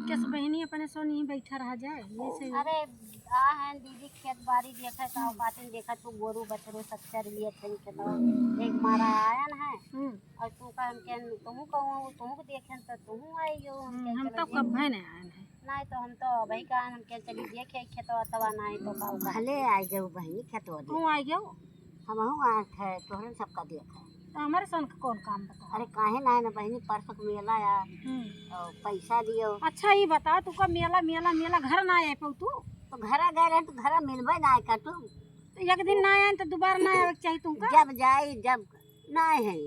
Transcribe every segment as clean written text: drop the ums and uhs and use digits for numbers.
कैसे बहनी अपने सो नहीं बैठा रह जाए ये से। अरे आ है दीदी खेत बाड़ी देखा का बातें देखा तू गोरू बछरू सच्चर लिए थे तो एक मारा आयन है और तू का हम के तुम कहूं तुम को देखें तो तुम आइयो हम तो कब है ना आए हैं नहीं तो हम तो भाई का हम के चली देखे खेतवा तवा नहीं तो का भले आई गए बहनी खेतवा तू आ गयो हम आंख है तोहरे सबका देखा तो हमारे सन का कौन काम बता। अरे काहे ना ना बहनी परसों मेला आ और पैसा दियो। अच्छा ये बता तू का मेला मेला मेला घर ना आए पौ तू तो घरा गए रहे तो घरा मिलबे ना का तू तो एक दिन ना आए तो दोबारा ना आवे चाहिए तुमका। जब जाई जब ना है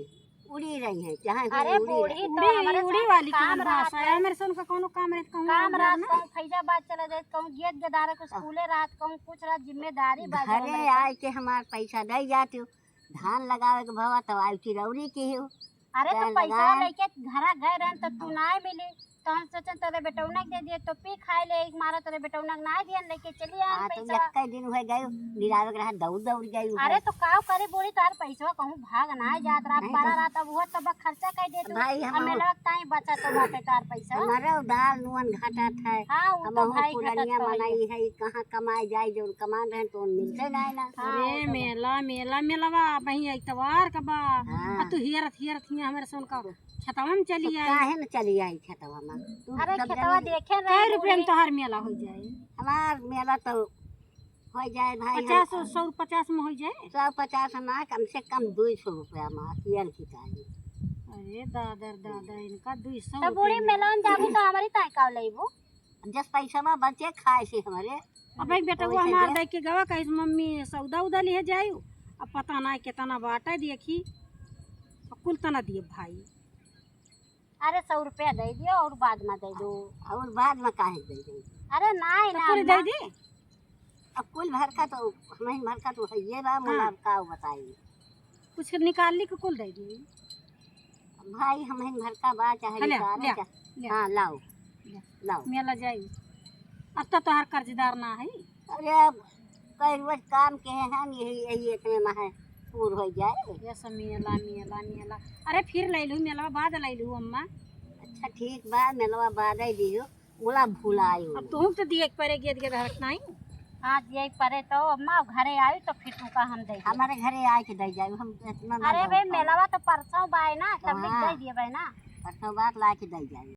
उड़ी रही है जहाँ अरे बूढ़ी तो हमारे उड़ी वाली काम रात है मेरे सन का कोनो काम रहे कहूं काम रात कहूं फैजाबाद चला जाए कहूं गेट गदारे को स्कूले रात कहूं कुछ रात जिम्मेदारी घरे आए के हमार पैसा दे जाती धान लगावे के भवा तो आई चिरौरी की हो। अरे तो पैसा लेके घरा गए रहन तो तू ना मिली तो हम सोचन तोरे बेटौना दे दिए तो पी खाए ले एक मारा तोरे बेटौना ना दियन लेके चली आ पैसा। तो कई दिन हो गए निरावे के दौड़ दौड़ गई। अरे तो काव करे बोली तार पैसा कहूं भाग ना जात रात 12 रात अब वो तब खर्चा कर दे तू भाई हमें लग ताई बचा तो बाटे तार पैसा हमारा दाल नुन घाटा था। हां वो तो भाई पुरानिया बनाई है कहां कमाई जाए जो कमा रहे तो मिलते नहीं ना। अरे मेला मेला मेलावा बही इतवार का बा तू हियरत हमारे सन का खेतवा में चली आई काहे न चली आई खेतवा में। अरे खेतवा देखे रहे रुपये में तोहार मेला हो जाए हमार मेला तो हो जाए भाई 50 150 में हो जाए 150 ना कम से कम 200 रुपया में कियल की चाहिए। अरे दादा इनका 200 तो बूढ़ी मेला में जाबू तो हमारी ताई का लेबू जस पैसा में बचे खाए से हमारे। अब एक बेटा वो हमार देख के गवा कहिस मम्मी सौदा उदा लिए जायू अब पता ना कितना बाटा देखी कुल तना दिए भाई। अरे 100 रुपया दे दियो और बाद में दे दो और बाद में काहे दे दे। अरे नहीं ना कुल दे दी अब कुल भर का तो हमें भर का तो है ये बा मुला का बताइए कुछ निकाल ली कुल दे दी भाई हमें भर का बा चाहे निकाल। हां लाओ लाओ मेला जाई अब तो तोहार कर्जदार ना है। अरे अब कई रोज काम के हैं यही इतने में है पूर हो जाए ये सब मेला मेला मेला। अरे फिर ले लू मेला बाद ले लू अम्मा। अच्छा ठीक बा मेलवा बाद ही दियो बोला भुलायो अब तुम तो दिए परे गेद गेद हरक नहीं। हां यही परे तो अम्मा घरे आई तो फिर तुका हम दे हमारे घरे आए के दे जाए हम इतना। अरे भाई मेलावा तो परसों बाय ना तब दे दिए भाई ना परसों बाद ला के दे जाए।